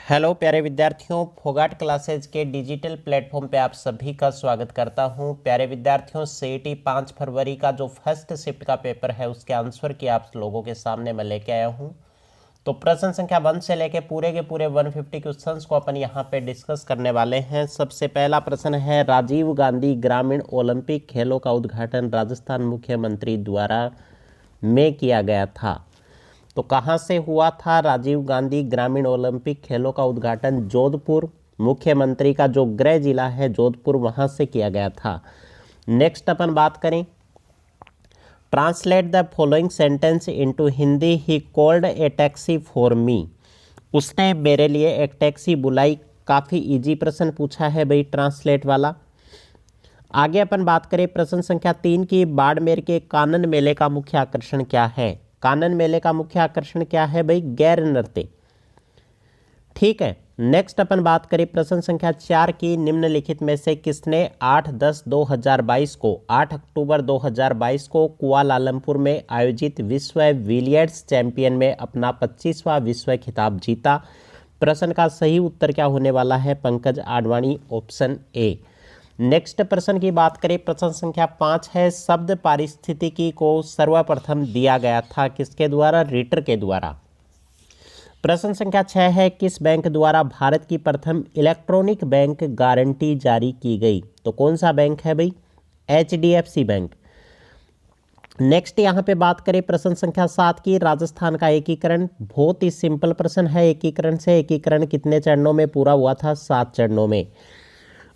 Hello प्यारे विद्यार्थियों, Phogat classes के डिजिटल प्लेटफॉर्म पे आप सभी का स्वागत करता हूं। प्यारे विद्यार्थियों, सीईटी 5 फरवरी का जो फर्स्ट शिफ्ट का पेपर है उसके आंसर की आप लोगों के सामने मैं लेके आया हूं। तो प्रश्न संख्या 1 से लेके पूरे के पूरे 150 क्वेश्चंस को अपन यहां पे डिस्कस करने वाले हैं। सबसे पहला प्रश्न है, राजीव गांधी ग्रामीण ओलंपिक खेलों का उद्घाटन राजस्थान मुख्यमंत्री द्वारा में किया गया था। तो कहाँ से हुआ था राजीव गांधी ग्रामीण ओलंपिक खेलों का उद्घाटन? जोधपुर। मुख्यमंत्री का जो गृह जिला है जोधपुर, वहां से किया गया था। नेक्स्ट अपन बात करें, translate the following sentence into Hindi. He called a taxi for me. उसने मेरे लिए एक टैक्सी बुलाई। काफ़ी इजी प्रश्न पूछा है भाई ट्रांसलेट वाला। आगे अपन बात करें प्रश्न संख्या 3 की, बाड़मेर के कानन मेले का मुख्य आकर्षण क्या है? कानन मेले का मुख्य आकर्षण क्या है भाई? गैर नृत्य। ठीक है। नेक्स्ट अपन बात करें प्रश्न संख्या 4 की, निम्नलिखित में से किसने 8/10/2022 को 8 अक्टूबर 2022 को कुआलालंपुर में आयोजित विश्व बिलियर्ड्स चैंपियन में अपना 25वां विश्व खिताब जीता? प्रश्न का सही उत्तर क्या होने वाला है? Pankaj Advani, option A. Next प्रश्न की बात करें, प्रश्न संख्या 5 है, शब्द पारिस्थितिकी को सर्वप्रथम दिया गया था किसके द्वारा? रिटर के द्वारा। प्रश्न संख्या 6 है, किस बैंक द्वारा भारत की प्रथम इलेक्ट्रॉनिक बैंक गारंटी जारी की गई? तो कौन सा बैंक है भाई? HDFC bank. नेक्स्ट यहाँ पे बात करें प्रश्न संख्या 7 की, राजस्थान का एकीकरण। बहुत ही सिंपल प्रश्न है एकीकरण से। एकीकरण कितने चरणों में पूरा हुआ था? 7 चरणों में।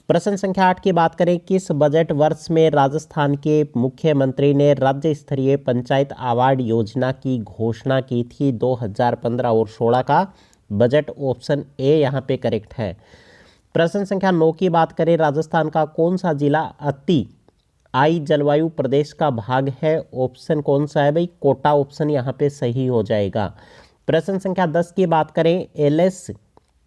प्रश्न संख्या 8 की बात करें, किस बजट वर्ष में राजस्थान के मुख्यमंत्री ने राज्य स्तरीय पंचायत अवार्ड योजना की घोषणा की थी? 2015 और 16 का बजट, ऑप्शन ए यहाँ पे करेक्ट है। प्रश्न संख्या 9 की बात करें, राजस्थान का कौन सा जिला अति आई जलवायु प्रदेश का भाग है? ऑप्शन कौन सा है भाई? कोटा, ऑप्शन यहाँ पे सही हो जाएगा। प्रश्न संख्या 10 की बात करें, एलएस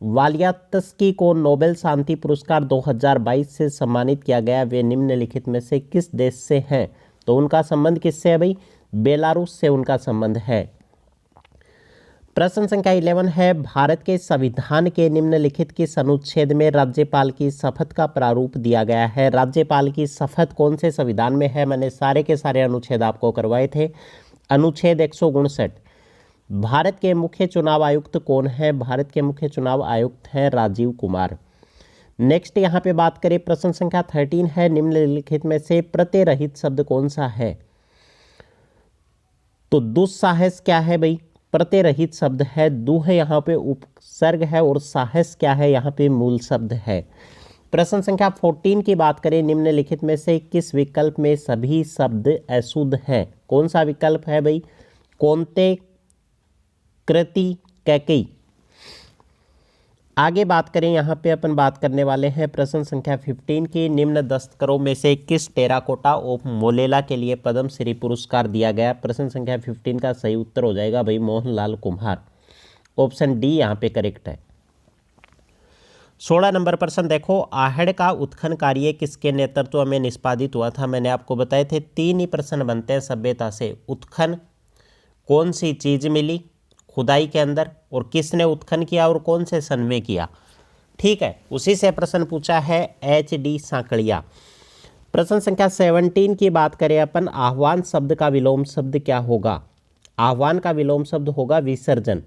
वालियात्स्की को नोबेल शांति पुरस्कार 2022 से सम्मानित किया गया। वे निम्नलिखित में से किस देश से हैं? तो उनका संबंध किससे है भाई? बेलारूस से उनका संबंध है। प्रश्न संख्या 11 है, भारत के संविधान के निम्नलिखित किस अनुच्छेद में राज्यपाल की शपथ का प्रारूप दिया गया है? राज्यपाल की शपथ कौन से संविधान में है? मैंने सारे के सारे अनुच्छेद आपको करवाए थे। अनुच्छेद 159। भारत के मुख्य चुनाव आयुक्त कौन है? भारत के मुख्य चुनाव आयुक्त हैं राजीव कुमार। नेक्स्ट यहाँ पे बात करें, प्रश्न संख्या 13 है, निम्नलिखित में से प्रत्यय रहित शब्द कौन सा है? तो दुस्साहस क्या है भाई? प्रत्यय रहित शब्द है। दु है यहाँ पे उपसर्ग है और साहस क्या है? यहाँ पे मूल शब्द है। प्रश्न संख्या 14 की बात करें, निम्नलिखित में से किस विकल्प में सभी शब्द अशुद्ध हैं? कौन सा विकल्प है भाई? कौनते, कृति, कैकई। आगे बात करें, यहाँ पे अपन बात करने वाले हैं प्रश्न संख्या 15 की, निम्न दस्तकरों में से किस टेराकोटा ऑफ मोलेला के लिए पद्म श्री पुरस्कार दिया गया? प्रश्न संख्या 15 का सही उत्तर हो जाएगा भाई मोहनलाल कुम्हार, ऑप्शन डी यहाँ पे करेक्ट है। 16 नंबर प्रश्न देखो, आहड़ का उत्खनन कार्य किसके नेतृत्व में निष्पादित हुआ था? मैंने आपको बताए थे 3 ही प्रश्न बनते हैं सभ्यता से। उत्खनन, कौन सी चीज मिली खुदाई के अंदर, और किसने उत्खनन किया और कौन से सन में किया? ठीक है, उसी से प्रश्न पूछा है HD सांकड़िया। प्रश्न संख्या 17 की बात करें अपन, आह्वान शब्द का विलोम शब्द क्या होगा? आह्वान का विलोम शब्द होगा विसर्जन।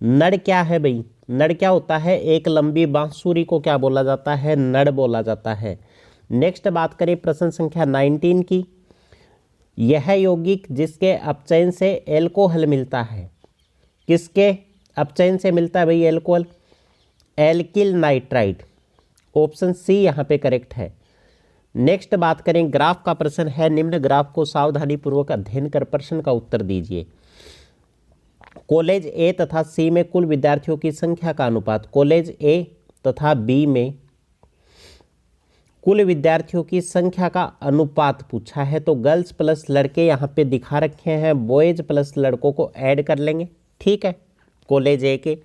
नड़ क्या है भाई? नड़ क्या होता है? एक लंबी बांसुरी को क्या बोला जाता है? नड़ बोला जाता है। नेक्स्ट बात करें प्रश्न संख्या 19 की, यह यौगिक जिसके अपचयन से एल्कोहल मिलता है, किसके अपचयन से मिलता है भाई alcohol? Alkyl nitride, option C यहाँ पे करेक्ट है। नेक्स्ट बात करें, ग्राफ का प्रश्न है, निम्न ग्राफ को सावधानी पूर्वक अध्ययन कर प्रश्न का उत्तर दीजिए। कॉलेज ए तथा सी में कुल विद्यार्थियों की संख्या का अनुपात। कॉलेज ए तथा बी में कुल विद्यार्थियों की संख्या का अनुपात पूछा है, तो गर्ल्स प्लस लड़के यहाँ पे दिखा रखे हैं, बॉयज प्लस लड़कों को ऐड कर लेंगे। ठीक है, कॉलेज ए के,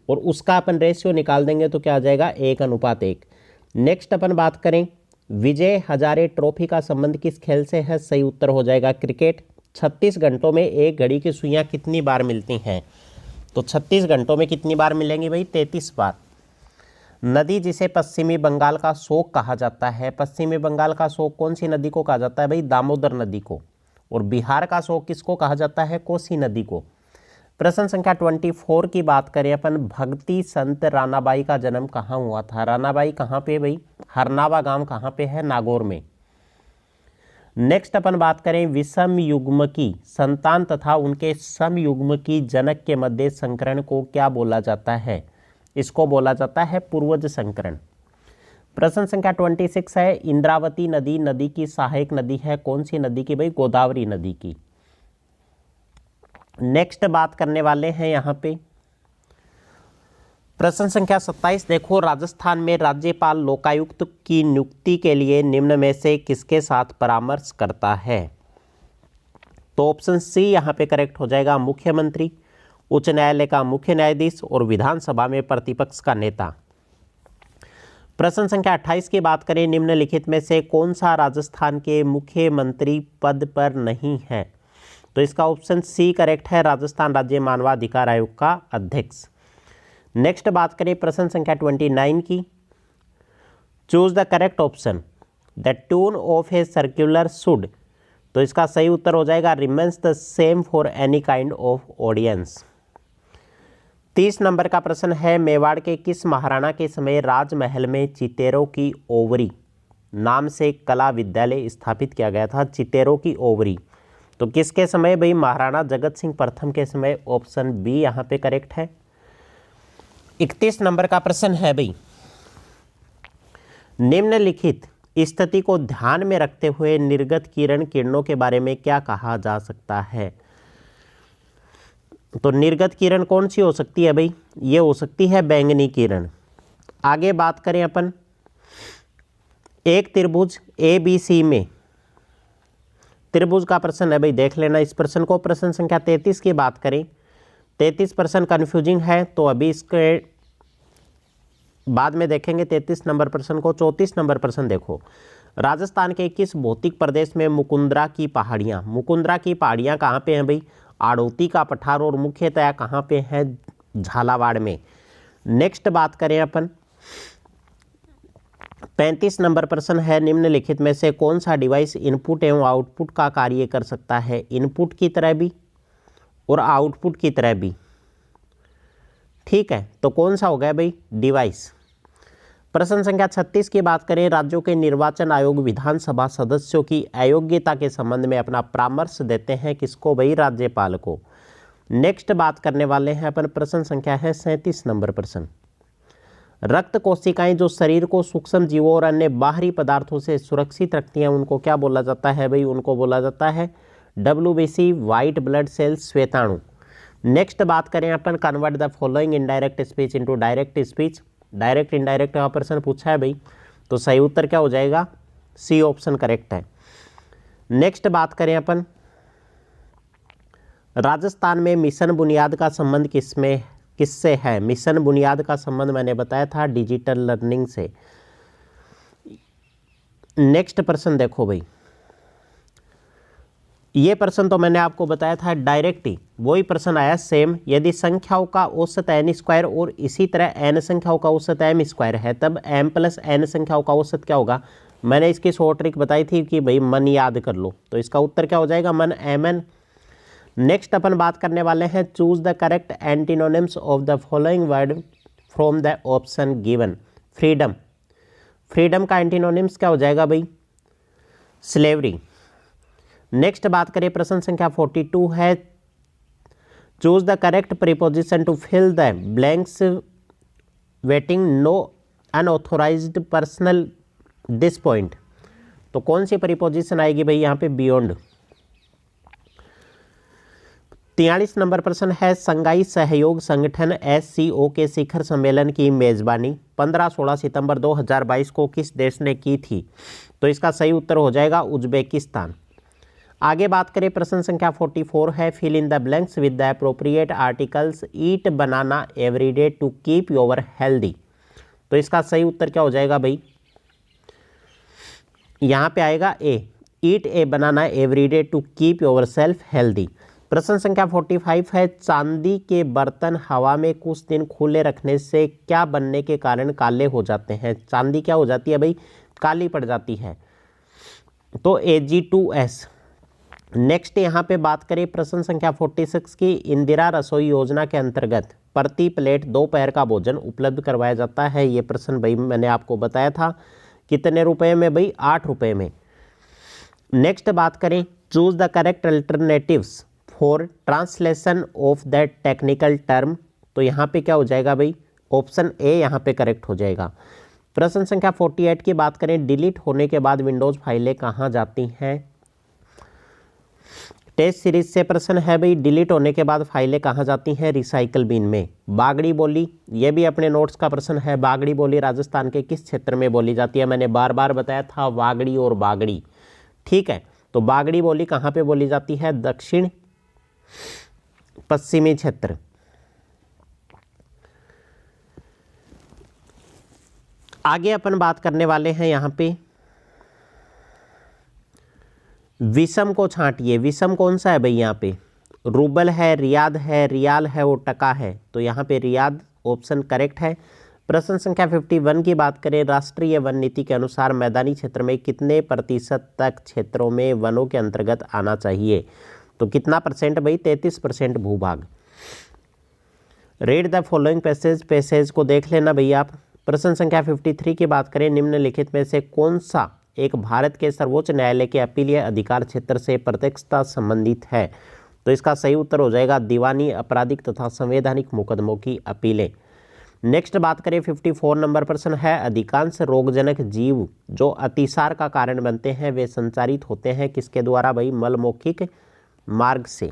और उसका अपन रेशियो निकाल देंगे तो क्या आ जाएगा? 1:1। नेक्स्ट अपन बात करें, विजय हजारे ट्रॉफी का संबंध किस खेल से है? सही उत्तर हो जाएगा क्रिकेट। 36 घंटों में एक घड़ी की सुइयां कितनी बार मिलती हैं? तो 36 घंटों में कितनी बार मिलेंगी भाई? 33 बार। नदी जिसे पश्चिमी बंगाल का शोक कहा जाता है, पश्चिमी बंगाल का शोक कौन सी नदी को कहा जाता है भाई? दामोदर नदी को। और बिहार का शोक किसको कहा जाता है? कोसी नदी को। प्रश्न संख्या 24 की बात करें अपन, भक्ति संत रानाबाई का जन्म कहाँ हुआ था? रानाबाई कहाँ पे भाई? हरनावा गांव कहाँ पे है? नागौर में। नेक्स्ट अपन बात करें विषम युग्म की संतान तथा उनके सम युग्म की जनक के मध्य संकरण को क्या बोला जाता है? इसको बोला जाता है पूर्वज संकरण। प्रश्न संख्या 26 है, इंद्रावती नदी नदी की सहायक नदी है, कौन सी नदी की भाई? गोदावरी नदी की। नेक्स्ट बात करने वाले हैं यहाँ पे प्रश्न संख्या 27, देखो राजस्थान में राज्यपाल लोकायुक्त की नियुक्ति के लिए निम्न में से किसके साथ परामर्श करता है? तो ऑप्शन सी यहाँ पे करेक्ट हो जाएगा, मुख्यमंत्री, उच्च न्यायालय का मुख्य न्यायाधीश और विधानसभा में प्रतिपक्ष का नेता। प्रश्न संख्या 28 की बात करें, निम्नलिखित में से कौन सा राजस्थान के मुख्यमंत्री पद पर नहीं है? तो इसका ऑप्शन सी करेक्ट है, राजस्थान राज्य मानवाधिकार आयोग का अध्यक्ष। नेक्स्ट बात करें प्रश्न संख्या 29 की, choose the correct option, the tune of a circular should. तो इसका सही उत्तर हो जाएगा remains the same for any kind of audience. 30 number का प्रश्न है, मेवाड़ के किस महाराणा के समय राजमहल में चितेरों की ओवरी नाम से कला विद्यालय स्थापित किया गया था? चितेरों की ओवरी तो किसके समय भाई? महाराणा जगत सिंह प्रथम के समय। ऑप्शन बी यहाँ पे करेक्ट है। 31 नंबर का प्रश्न है भाई, निम्नलिखित स्थिति को ध्यान में रखते हुए निर्गत किरणों के बारे में क्या कहा जा सकता है? तो निर्गत किरण कौन सी हो सकती है भाई? ये हो सकती है बैंगनी किरण। आगे बात करें अपन, एक त्रिभुज ABC में त्रिभुज का प्रश्न है भाई, देख लेना इस प्रश्न को। प्रश्न संख्या 33 की बात करें, 33 प्रश्न कन्फ्यूजिंग है तो अभी इसके बाद में देखेंगे 33 नंबर प्रश्न को। 34 नंबर प्रश्न देखो, राजस्थान के किस भौतिक प्रदेश में मुकुंदरा की पहाड़ियाँ कहाँ पे हैं भाई? आड़ोती का पठार और मुख्यतया कहाँ पे है? झालावाड़ में। नेक्स्ट बात करें अपन, 35 नंबर प्रश्न है, निम्नलिखित में से कौन सा डिवाइस इनपुट एवं आउटपुट का कार्य कर सकता है? इनपुट की तरह भी और आउटपुट की तरह भी। ठीक है, तो कौन सा हो गया भाई? डिवाइस। प्रश्न संख्या 36 की बात करें, राज्यों के निर्वाचन आयोग विधानसभा सदस्यों की अयोग्यता के संबंध में अपना परामर्श देते हैं किसको भाई? राज्यपाल को। नेक्स्ट बात करने वाले हैं अपन, प्रश्न संख्या है 37 नंबर प्रश्न, रक्त कोशिकाएं जो शरीर को सूक्ष्म जीवों और अन्य बाहरी पदार्थों से सुरक्षित रखती हैं उनको क्या बोला जाता है भाई? उनको बोला जाता है WBC, व्हाइट ब्लड सेल्स, श्वेताणु। नेक्स्ट बात करें अपन, convert the following indirect speech into direct speech. Direct indirect का प्रश्न पूछा है भाई, तो सही उत्तर क्या हो जाएगा? सी ऑप्शन करेक्ट है। नेक्स्ट बात करें अपन, राजस्थान में मिशन बुनियाद का संबंध किससे है? मिशन बुनियाद का संबंध मैंने बताया था डिजिटल लर्निंग से। नेक्स्ट प्रश्न देखो भाई, ये प्रश्न तो मैंने आपको बताया था डायरेक्ट ही, वही प्रश्न आया सेम। यदि संख्याओं का औसत n स्क्वायर और इसी तरह n संख्याओं का औसत m स्क्वायर है तब m प्लस n संख्याओं का औसत क्या होगा? मैंने इसकी शॉर्ट ट्रिक बताई थी कि भाई मन याद कर लो, तो इसका उत्तर क्या हो जाएगा? मन mn। नेक्स्ट अपन बात करने वाले हैं, choose the correct antonyms of the following word from the option given. Freedom, freedom का एंटीनोनिम्स क्या हो जाएगा भाई? स्लेवरी। नेक्स्ट बात करें, प्रश्न संख्या 42 है, choose the correct preposition to fill the blanks waiting no unauthorised personnel this point. तो कौन सी प्रीपोजिशन आएगी भाई यहाँ पे? बियॉन्ड। 43 नंबर प्रश्न है, संघाई सहयोग संगठन SCO के शिखर सम्मेलन की मेजबानी 15-16 सितंबर 2022 को किस देश ने की थी? तो इसका सही उत्तर हो जाएगा उज्बेकिस्तान। आगे बात करें, प्रश्न संख्या 44 है, fill in the blanks with the appropriate articles, eat banana everyday to keep your healthy. तो इसका सही उत्तर क्या हो जाएगा भाई? यहाँ पे आएगा A, eat a banana everyday to keep yourself healthy. प्रश्न संख्या 45 है, चांदी के बर्तन हवा में कुछ दिन खुले रखने से क्या बनने के कारण काले हो जाते हैं? चांदी क्या हो जाती है भाई? काली पड़ जाती है। तो Ag2S। नेक्स्ट यहाँ पे बात करें प्रश्न संख्या 46 की, इंदिरा रसोई योजना के अंतर्गत प्रति प्लेट दोपहर का भोजन उपलब्ध करवाया जाता है। ये प्रश्न भाई मैंने आपको बताया था, कितने रुपए में भाई? 8 रुपए में। नेक्स्ट बात करें, choose the correct alternatives for translation of that technical term. तो यहाँ पे क्या हो जाएगा भाई? ऑप्शन ए यहाँ पे करेक्ट हो जाएगा। प्रश्न संख्या 48 की बात करें, डिलीट होने के बाद विंडोज फाइलें कहाँ जाती हैं? टेस्ट सीरीज से प्रश्न है भाई, डिलीट होने के बाद फाइलें कहाँ जाती हैं? रिसाइकल बिन में। बागड़ी बोली, ये भी अपने नोट्स का प्रश्न है। बागड़ी बोली राजस्थान के किस क्षेत्र में बोली जाती है? मैंने बार बार बताया था, वागड़ी और बागड़ी। ठीक है, तो बागड़ी बोली कहाँ पे बोली जाती है? दक्षिण पश्चिमी क्षेत्र। आगे अपन बात करने वाले हैं यहाँ पे, विषम को छांटिए। विषम कौन सा है भाई? यहाँ पे रूबल है, रियाद है, रियाल है और टका है। तो यहाँ पे रियाद ऑप्शन करेक्ट है। प्रश्न संख्या 51 की बात करें, राष्ट्रीय वन नीति के अनुसार मैदानी क्षेत्र में कितने प्रतिशत तक क्षेत्रों में वनों के अंतर्गत आना चाहिए? तो कितना परसेंट भाई? 33% भूभाग। Read the following passage. Passage को देख लेना भैया आप। प्रश्न संख्या 53 की बात करें, निम्नलिखित में से कौन सा एक भारत के सर्वोच्च न्यायालय के अपीलीय अधिकार क्षेत्र से प्रत्यक्षता संबंधित है? तो इसका सही उत्तर हो जाएगा दीवानी, आपराधिक तथा संवैधानिक मुकदमों की अपीलें। नेक्स्ट बात करें 54 नंबर प्रश्न है, अधिकांश रोगजनक जीव जो अतिसार का कारण बनते हैं वे संचारित होते हैं किसके द्वारा भाई? मलमौखिक मार्ग से।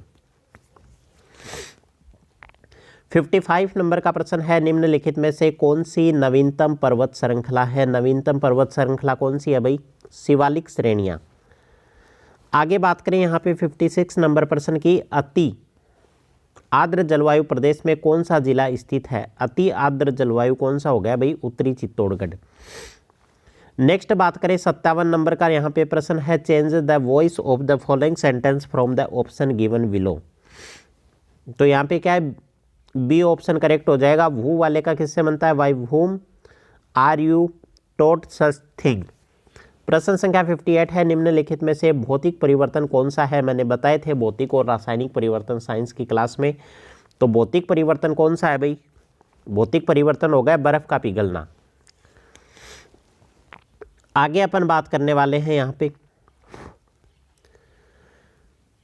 55 नंबर का प्रश्न है, निम्नलिखित में से कौन सी नवीनतम पर्वत श्रृंखला है? नवीनतम पर्वत श्रृंखला कौन सी है भाई? शिवालिक श्रेणियां। आगे बात करें यहाँ पे 56 नंबर प्रश्न की, अति आर्द्र जलवायु प्रदेश में कौन सा जिला स्थित है? अति आर्द्र जलवायु कौन सा हो गया भाई? उत्तरी चित्तौड़गढ़। नेक्स्ट बात करें 57 नंबर का यहाँ पे प्रश्न है, change the voice of the following sentence from the option given below. तो यहाँ पे क्या है? बी ऑप्शन करेक्ट हो जाएगा। वू वाले का किससे बनता है? By whom are you taught such thing. प्रश्न संख्या 58 है, निम्नलिखित में से भौतिक परिवर्तन कौन सा है? मैंने बताए थे भौतिक और रासायनिक परिवर्तन साइंस की क्लास में। तो भौतिक परिवर्तन कौन सा है भाई? भौतिक परिवर्तन हो गया बर्फ का पिघलना। आगे अपन बात करने वाले हैं यहाँ पे,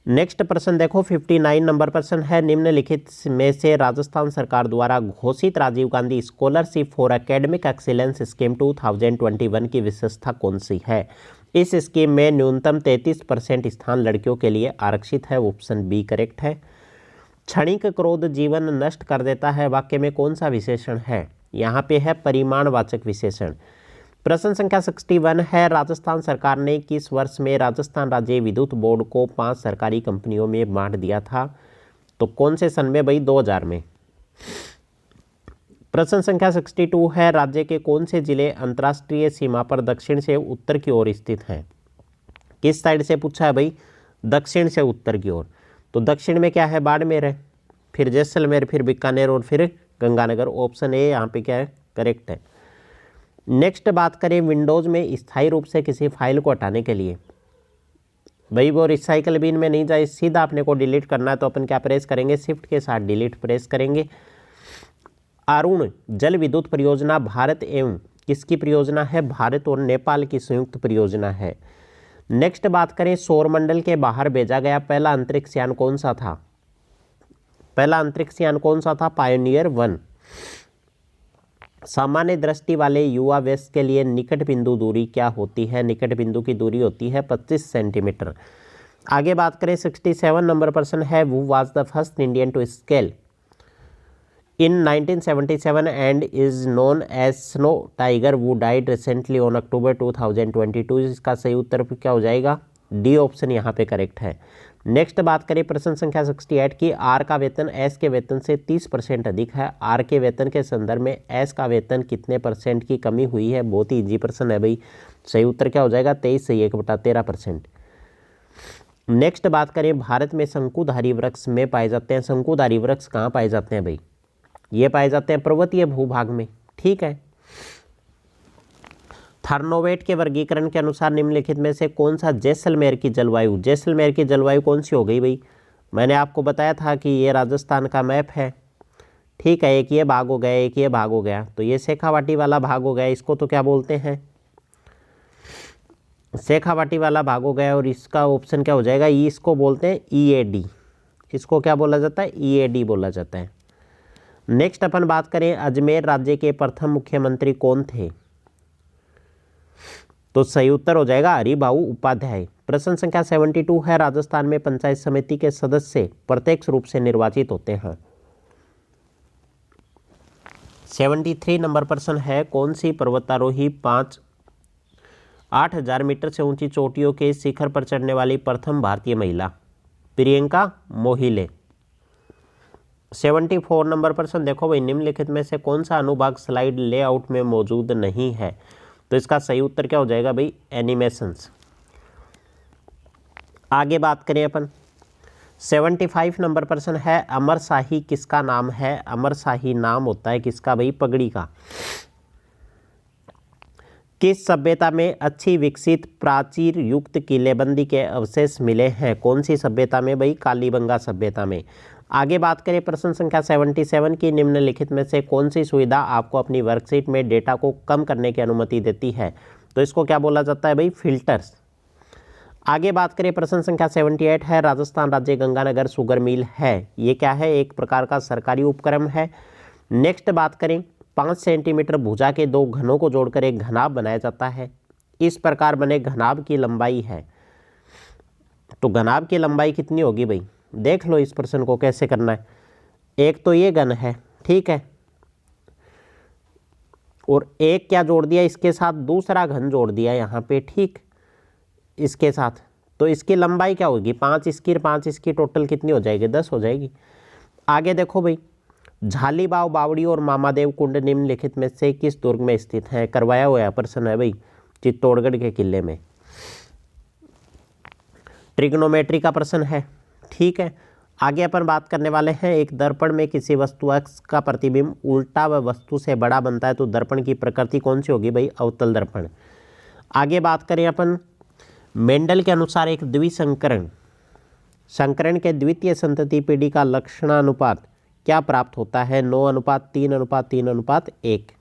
नेक्स्ट प्रश्न देखो 59 नंबर प्रश्न है, निम्नलिखित में से राजस्थान सरकार द्वारा घोषित Rajiv Gandhi scholarship for academic excellence scheme 2021 की विशेषता कौन सी है? इस स्कीम में न्यूनतम 33% स्थान लड़कियों के लिए आरक्षित है। ऑप्शन बी करेक्ट है। क्षणिक क्रोध जीवन नष्ट कर देता है वाक्य में कौन सा विशेषण है? यहाँ पे है परिमाणवाचक विशेषण। प्रश्न संख्या 61 है, राजस्थान सरकार ने किस वर्ष में राजस्थान राज्य विद्युत बोर्ड को 5 सरकारी कंपनियों में बांट दिया था? तो कौन से सन में भाई? 2000 में। प्रश्न संख्या 62 है, राज्य के कौन से जिले अंतर्राष्ट्रीय सीमा पर दक्षिण से उत्तर की ओर स्थित हैं? किस साइड से पूछा है भाई? दक्षिण से उत्तर की ओर। तो दक्षिण में क्या है? बाड़मेर है, फिर जैसलमेर, फिर बीकानेर और फिर गंगानगर। ऑप्शन ए यहाँ पे क्या है? करेक्ट है। नेक्स्ट बात करें, विंडोज में स्थायी रूप से किसी फाइल को हटाने के लिए भाई वो रिसाइकल बिन में नहीं जाए, सीधा अपने को डिलीट करना है। तो अपन क्या प्रेस करेंगे? शिफ्ट के साथ डिलीट प्रेस करेंगे। अरुण जल विद्युत परियोजना भारत एवं किसकी परियोजना है? भारत और नेपाल की संयुक्त परियोजना है। नेक्स्ट बात करें, सौरमंडल के बाहर भेजा गया पहला अंतरिक्ष यान कौन सा था? पहला अंतरिक्ष यान कौन सा था? पायोनियर 1। सामान्य दृष्टि वाले युवा वयस्क के लिए निकट बिंदु दूरी क्या होती है? निकट बिंदु की दूरी होती है 25 सेंटीमीटर। आगे बात करें 67 नंबर प्रश्न है, who was the first Indian to scale in 1977 and is known as snow tiger who died recently on October 2022। इसका सही उत्तर क्या हो जाएगा? डी ऑप्शन यहाँ पे करेक्ट है। नेक्स्ट बात करें प्रश्न संख्या 68 की, आर का वेतन एस के वेतन से 30% अधिक है। आर के वेतन के संदर्भ में एस का वेतन कितने % की कमी हुई है? बहुत ही इजी प्रश्न है भाई। सही उत्तर क्या हो जाएगा? 23 से 1/13%। नेक्स्ट बात करें, भारत में शंकुधारी वृक्ष में पाए जाते हैं। शंकुधारी वृक्ष कहाँ पाए जाते हैं भाई? ये पाए जाते हैं पर्वतीय भूभाग में। ठीक है। थर्नोवेट के वर्गीकरण के अनुसार निम्नलिखित में से कौन सा जैसलमेर की जलवायु, जैसलमेर की जलवायु कौन सी हो गई भाई? मैंने आपको बताया था कि ये राजस्थान का मैप है। ठीक है, एक ये भाग हो गया, एक ये भाग हो गया, तो ये शेखावाटी वाला भाग हो गया, इसको तो क्या बोलते हैं? शेखावाटी वाला भाग हो गया। और इसका ऑप्शन क्या हो जाएगा? इसको बोलते हैं ईएडी। इसको क्या बोला जाता है? ईएडी बोला जाता है। नेक्स्ट अपन बात करें, अजमेर राज्य के प्रथम मुख्यमंत्री कौन थे? तो सही उत्तर हो जाएगा हरिभाऊ उपाध्याय। प्रश्न संख्या 72 है, राजस्थान में पंचायत समिति के सदस्य प्रत्यक्ष रूप से निर्वाचित होते हैं। 73 नंबर प्रश्न है, कौन सी पर्वतारोही 8,000 मीटर से ऊंची चोटियों के शिखर पर चढ़ने वाली प्रथम भारतीय महिला? प्रियंका मोहिले। 74 नंबर प्रश्न, देखो भाई, निम्नलिखित में से कौन सा अनुभाग स्लाइड लेआउट में मौजूद नहीं है? तो इसका सही उत्तर क्या हो जाएगा भाई? एनिमेशंस। आगे बात करें अपन, 75 नंबर प्रश्न है, अमर शाही किसका नाम है? अमर शाही नाम होता है किसका भाई? पगड़ी का। किस सभ्यता में अच्छी विकसित प्राचीर युक्त किलेबंदी के अवशेष मिले हैं? कौन सी सभ्यता में भाई? कालीबंगा सभ्यता में। आगे बात करें प्रश्न संख्या 77 की, निम्नलिखित में से कौन सी सुविधा आपको अपनी वर्कशीट में डेटा को कम करने की अनुमति देती है? तो इसको क्या बोला जाता है भाई? फिल्टर्स। आगे बात करें प्रश्न संख्या 78 है, राजस्थान राज्य गंगानगर शुगर मिल है, ये क्या है? एक प्रकार का सरकारी उपक्रम है। नेक्स्ट बात करें, 5 सेंटीमीटर भुजा के दो घनों को जोड़कर एक घनाभ बनाया जाता है। इस प्रकार बने घनाभ की लंबाई है, तो घनाभ की लंबाई कितनी होगी भाई? देख लो इस प्रश्न को कैसे करना है। एक तो ये घन है, ठीक है, और एक क्या जोड़ दिया इसके साथ? दूसरा घन जोड़ दिया यहाँ पे, ठीक, इसके साथ। तो इसकी लंबाई क्या होगी? 5 इसकी टोटल कितनी हो जाएगी? 10 हो जाएगी। आगे देखो भाई, झालीबाव बावड़ी और मामादेव कुंड निम्नलिखित में से किस दुर्ग में स्थित है? करवाया हुआ प्रश्न है भाई, चित्तौड़गढ़ के किले में। ट्रिग्नोमेट्री का प्रश्न है। ठीक है, आगे अपन बात करने वाले हैं, एक दर्पण में किसी वस्तु अक्ष का प्रतिबिंब उल्टा व वस्तु से बड़ा बनता है तो दर्पण की प्रकृति कौन सी होगी भाई? अवतल दर्पण। आगे बात करें अपन, मेंडल के अनुसार एक द्विसंकरण संकरण के द्वितीय संतति पीढ़ी का लक्षणानुपात क्या प्राप्त होता है? 9:3:3:3:1।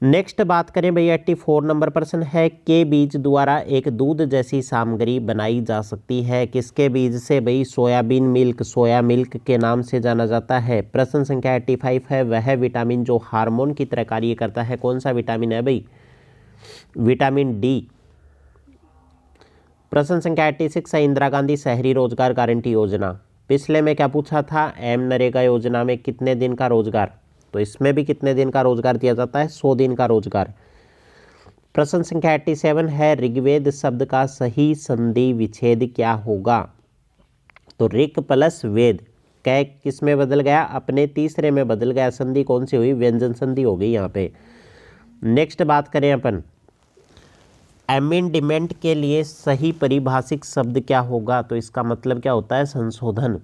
नेक्स्ट बात करें भैया, 84 नंबर प्रश्न है, के बीज द्वारा एक दूध जैसी सामग्री बनाई जा सकती है? किसके बीज से भाई? सोयाबीन मिल्क, सोया मिल्क के नाम से जाना जाता है। प्रश्न संख्या 85 है, वह विटामिन जो हार्मोन की तरह कार्य करता है कौन सा विटामिन है भाई? Vitamin D. प्रश्न संख्या 86 है, इंदिरा गांधी शहरी रोजगार गारंटी योजना, पिछले में क्या पूछा था? एम नरेगा योजना में कितने दिन का रोजगार? तो इसमें भी कितने दिन का रोजगार दिया जाता है? 100 दिन का रोजगार। प्रश्न संख्या 87 है, ऋग्वेद शब्द का सही संधि विच्छेद क्या होगा? तो ऋक प्लस वेद, कै किस में बदल गया? अपने तीसरे में बदल गया। संधि कौन सी हुई? व्यंजन संधि हो गई यहाँ पे। नेक्स्ट बात करें अपन, एमेंडमेंट के लिए सही परिभाषिक शब्द क्या होगा? तो इसका मतलब क्या होता है? संशोधन।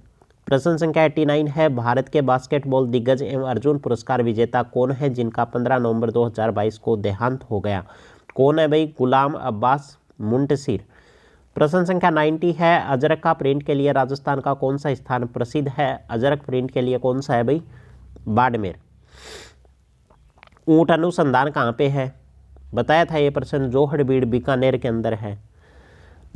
प्रश्न संख्या 89 है, भारत के बास्केटबॉल दिग्गज एवं अर्जुन पुरस्कार विजेता कौन है जिनका 15 नवंबर 2022 को देहांत हो गया? कौन है भाई? गुलाम अब्बास मुंटशिर। प्रश्न संख्या 90 है, अजरक का प्रिंट के लिए राजस्थान का कौन सा स्थान प्रसिद्ध है? अजरक प्रिंट के लिए कौन सा है भाई? बाड़मेर। ऊंट अनुसंधान कहाँ पे है? बताया था ये प्रश्न, जोहड़बीड़ बीकानेर के अंदर है।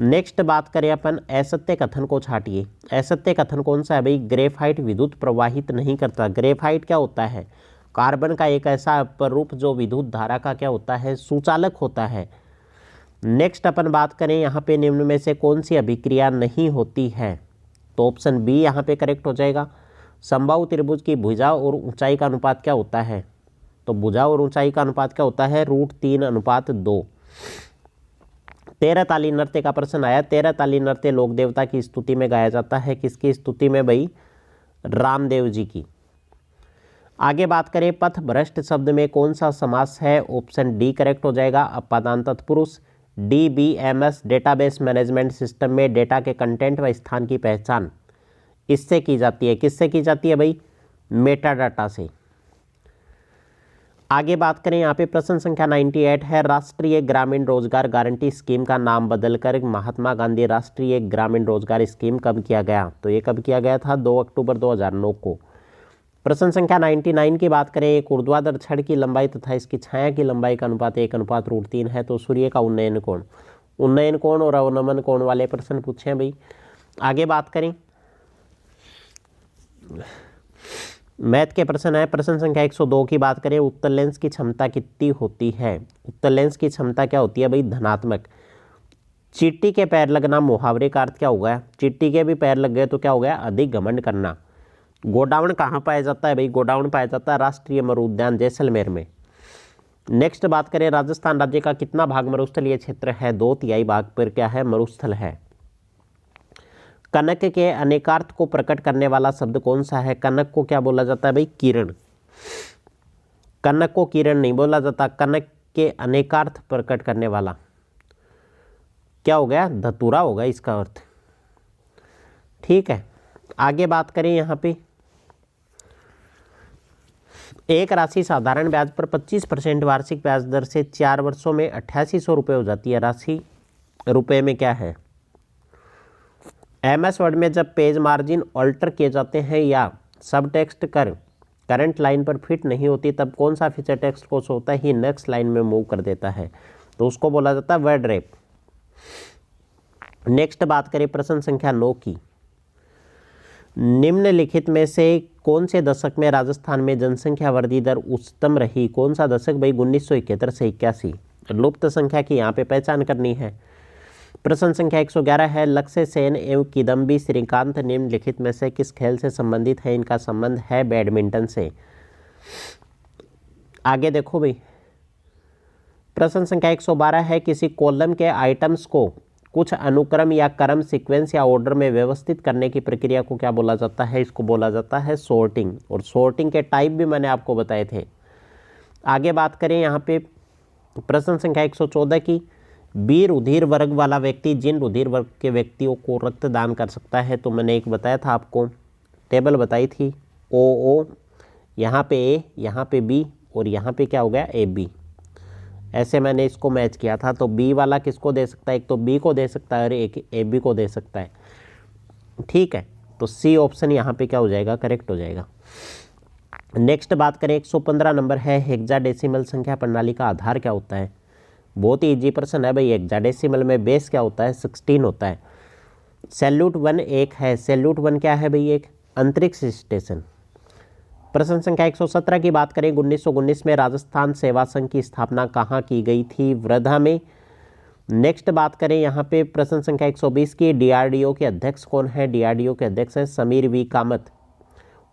नेक्स्ट बात करें अपन, असत्य कथन को छाटिए। असत्य कथन कौन सा है भाई? ग्रेफाइट विद्युत प्रवाहित नहीं करता। ग्रेफाइट क्या होता है? कार्बन का एक ऐसा रूप जो विद्युत धारा का क्या होता है? सुचालक होता है। नेक्स्ट अपन बात करें, यहाँ पे निम्न में से कौन सी अभिक्रिया नहीं होती है? तो ऑप्शन बी यहाँ पे करेक्ट हो जाएगा। समबाहु त्रिभुज की भुजा और ऊंचाई का अनुपात क्या होता है? तो भुजा और ऊंचाई का अनुपात क्या होता है? √3:2। 13 ताली नृत्य का प्रश्न आया। 13 ताली नृत्य लोक देवता की स्तुति में गाया जाता है, किसकी स्तुति में भाई? रामदेव जी की। आगे बात करें, पथ भ्रष्ट शब्द में कौन सा समास है? ऑप्शन डी करेक्ट हो जाएगा, अपादान तत्पुरुष। DBMS डेटाबेस मैनेजमेंट सिस्टम में डेटा के कंटेंट व स्थान की पहचान इससे की जाती है। किससे की जाती है भाई? मेटा डाटा से। आगे बात करें यहाँ पे प्रश्न संख्या 98 है, राष्ट्रीय ग्रामीण रोजगार गारंटी स्कीम का नाम बदलकर महात्मा गांधी राष्ट्रीय ग्रामीण रोजगार स्कीम कब किया गया? तो ये कब किया गया था? 2 अक्टूबर 2009 को। प्रश्न संख्या 99 की बात करें, एक ऊर्ध्वाधर छड़ की लंबाई तथा इसकी छाया की लंबाई का अनुपात 1:√3 है, तो सूर्य का उन्नयन कोण और अवनमन कोण वाले प्रश्न पूछे हैं भाई। आगे बात करें, मैथ के प्रश्न है। प्रश्न संख्या 102 की बात करें, उत्तल लेंस की क्षमता कितनी होती है? उत्तल लेंस की क्षमता क्या होती है भाई? धनात्मक। चींटी के पैर लगना, मुहावरे का अर्थ क्या हो गया? चींटी के भी पैर लग गए तो क्या हो गया? अधिक घमंड करना। गोडाउन कहाँ पाया जाता है भाई? गोडाउन पाया जाता है राष्ट्रीय मरु उद्यान जैसलमेर में। नेक्स्ट बात करें, राजस्थान राज्य का कितना भाग मरुस्थलीय क्षेत्र है? 2/3 भाग पर क्या है? मरुस्थल है। कनक के अनेकार्थ को प्रकट करने वाला शब्द कौन सा है? कनक को क्या बोला जाता है भाई? किरण। कनक को किरण नहीं बोला जाता, कनक के अनेकार्थ प्रकट करने वाला क्या हो गया? धतूरा होगा इसका अर्थ। ठीक है, आगे बात करें यहाँ पे, एक राशि साधारण ब्याज पर 25% वार्षिक ब्याज दर से 4 वर्षों में 8800 रुपये हो जाती है। राशि रुपए में क्या है? MS वर्ड में जब पेज मार्जिन ऑल्टर किए जाते हैं या सब टेक्स्ट कर करंट लाइन पर फिट नहीं होती, तब कौन सा फीचर टेक्स्ट को होता ही नेक्स्ट लाइन में मूव कर देता है, तो उसको बोला जाता है वर्ड रैप। नेक्स्ट बात करें प्रश्न संख्या 9 की, निम्नलिखित में से कौन से दशक में राजस्थान में जनसंख्या वृद्धि दर उच्चतम रही? कौन सा दशक भाई? 1971 से 81। लुप्त संख्या की यहाँ पे पहचान करनी है। प्रश्न संख्या 111 है, लक्ष्य सेन एवं किदम्बी श्रीकांत निम्नलिखित में से किस खेल से संबंधित है? इनका संबंध है बैडमिंटन से। आगे देखो भाई, प्रश्न संख्या 112 है, किसी कॉलम के आइटम्स को कुछ अनुक्रम या क्रम सीक्वेंस या ऑर्डर में व्यवस्थित करने की प्रक्रिया को क्या बोला जाता है? इसको बोला जाता है सॉर्टिंग। और सॉर्टिंग के टाइप भी मैंने आपको बताए थे। आगे बात करें यहाँ पे प्रश्न संख्या 114 की, बी रुधिर वर्ग वाला व्यक्ति जिन रुधिर वर्ग के व्यक्तियों को रक्तदान कर सकता है, तो मैंने एक बताया था आपको, टेबल बताई थी, OO, यहाँ पे A, यहाँ पे B और यहाँ पे क्या हो गया? AB। ऐसे मैंने इसको मैच किया था। तो B वाला किसको दे सकता है? एक तो B को दे सकता है और एक AB को दे सकता है। ठीक है, तो C ऑप्शन यहाँ पे क्या हो जाएगा? करेक्ट हो जाएगा। नेक्स्ट बात करें, 115 नंबर है, हेक्साडेसिमल संख्या प्रणाली का आधार क्या होता है? बहुत ही इजी प्रश्न है भाई। हेक्साडेसिमल में बेस क्या होता है? 16 होता है। सैल्यूट 1 एक है। सैल्यूट 1 क्या है भाई? एक अंतरिक्ष स्टेशन। प्रश्न संख्या 117 की बात करें, 1919 में राजस्थान सेवा संघ की स्थापना कहाँ की गई थी? वर्धा में। नेक्स्ट बात करें यहाँ पे प्रश्न संख्या 120 की, DRDO के अध्यक्ष कौन है? DRDO के अध्यक्ष हैं समीर V कामत।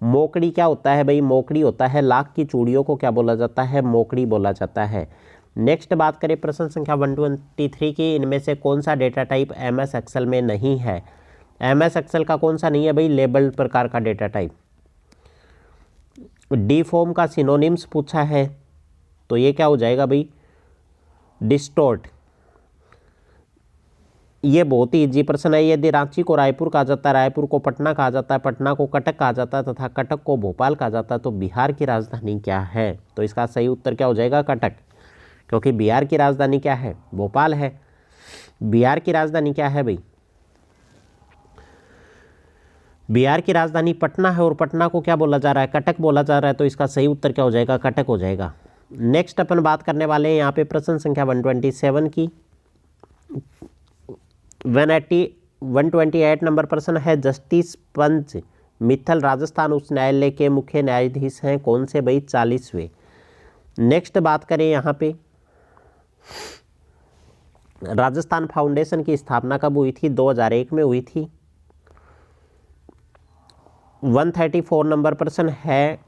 मोकड़ी क्या होता है भाई? मोकड़ी होता है लाख की चूड़ियों को क्या बोला जाता है? मोकड़ी बोला जाता है। नेक्स्ट बात करें प्रश्न संख्या 123 की, इनमें से कौन सा डेटा टाइप MS एक्सेल में नहीं है? MS एक्सेल का कौन सा नहीं है भाई? लेबल्ड प्रकार का डेटा टाइप। डी फॉर्म का सिनोनिम्स पूछा है, तो ये क्या हो जाएगा भाई? डिस्टोर्ट। ये बहुत ही इजी प्रश्न है। यदि रांची को रायपुर कहा जाता है, रायपुर को पटना कहा जाता है, पटना को कटक कहा जाता है तथा कटक को भोपाल कहा जाता है, तो बिहार की राजधानी क्या है? तो इसका सही उत्तर क्या हो जाएगा? कटक। क्योंकि बिहार की राजधानी क्या है? भोपाल है। बिहार की राजधानी क्या है भाई? बिहार की राजधानी पटना है और पटना को क्या बोला जा रहा है? कटक बोला जा रहा है। तो इसका सही उत्तर क्या हो जाएगा? कटक हो जाएगा। नेक्स्ट अपन बात करने वाले हैं यहाँ पे प्रश्न संख्या 127 की। 128 नंबर प्रश्न है, जस्टिस पंच मित्तल राजस्थान उच्च न्यायालय के मुख्य न्यायाधीश हैं कौन से भाई? 40वें। नेक्स्ट बात करें यहाँ पे, राजस्थान फाउंडेशन की स्थापना कब हुई थी? 2001 में हुई थी। 134 नंबर प्रश्न है,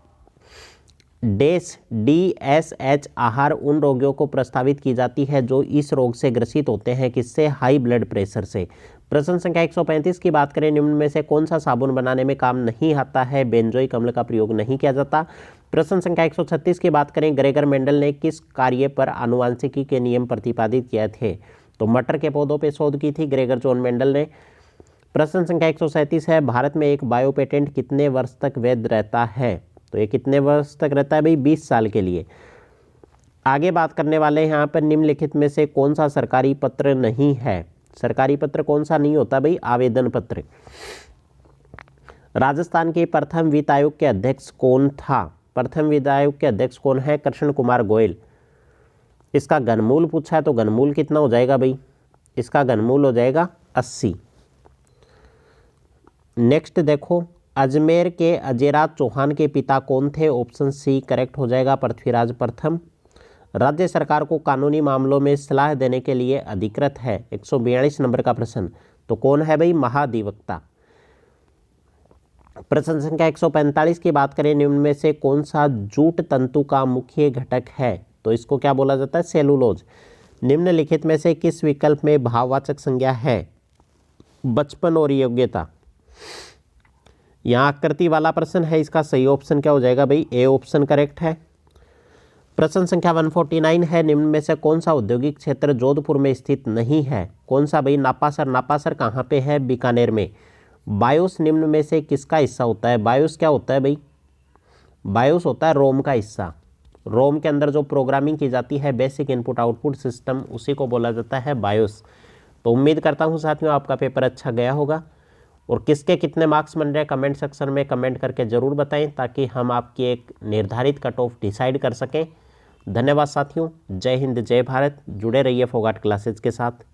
DSH आहार उन रोगियों को प्रस्तावित की जाती है जो इस रोग से ग्रसित होते हैं, किससे? हाई ब्लड प्रेशर से। प्रश्न संख्या 135 की बात करें, निम्न में से कौन सा साबुन बनाने में काम नहीं आता है? बेंजोइक अम्ल का प्रयोग नहीं किया जाता। प्रश्न संख्या 136 की बात करें, ग्रेगर मेंडल ने किस कार्य पर आनुवांशिकी के नियम प्रतिपादित किए थे? तो मटर के पौधों पे शोध की थी ग्रेगर जॉन मेंडल ने। प्रश्न संख्या 137 है, भारत में एक बायो पेटेंट कितने वर्ष तक वैध रहता है? तो ये कितने वर्ष तक रहता है भाई? 20 साल के लिए। आगे बात करने वाले हैं यहाँ पर, निम्नलिखित में से कौन सा सरकारी पत्र नहीं है? सरकारी पत्र कौन सा नहीं होता भाई? आवेदन पत्र। राजस्थान के प्रथम वित्त आयोग के अध्यक्ष कौन था? प्रथम वित्त आयोग के अध्यक्ष कौन है? कृष्ण कुमार गोयल। इसका घनमूल पूछा है तो घनमूल कितना हो जाएगा भाई? इसका घनमूल हो जाएगा 80। नेक्स्ट देखो, अजमेर के अजयराज चौहान के पिता कौन थे? ऑप्शन सी करेक्ट हो जाएगा, पृथ्वीराज प्रथम। राज्य सरकार को कानूनी मामलों में सलाह देने के लिए अधिकृत है, 142 नंबर का प्रश्न, तो कौन है भाई? महाधिवक्ता। प्रश्न संख्या 145 की बात करें, निम्न में से कौन सा जूट तंतु का मुख्य घटक है? तो इसको क्या बोला जाता है? सेलुलोज। निम्नलिखित में से किस विकल्प में भाववाचक संज्ञा है? बचपन और योग्यता। यहाँ आकृति वाला प्रश्न है, इसका सही ऑप्शन क्या हो जाएगा भाई? ए ऑप्शन करेक्ट है। प्रश्न संख्या 149 है, निम्न में से कौन सा औद्योगिक क्षेत्र जोधपुर में स्थित नहीं है? कौन सा भाई? नापासर। नापासर कहाँ पे है? बीकानेर में। बायोस निम्न में से किसका हिस्सा होता है? बायोस क्या होता है भाई? बायोस होता है रोम का हिस्सा। रोम के अंदर जो प्रोग्रामिंग की जाती है, बेसिक इनपुट आउटपुट सिस्टम, उसी को बोला जाता है बायोस। तो उम्मीद करता हूँ साथियों आपका पेपर अच्छा गया होगा, और किसके कितने मार्क्स बन रहे हैं कमेंट सेक्शन में कमेंट करके ज़रूर बताएं, ताकि हम आपकी एक निर्धारित कट ऑफ डिसाइड कर सकें। धन्यवाद साथियों, जय हिंद जय भारत। जुड़े रहिए फोगाट क्लासेज के साथ।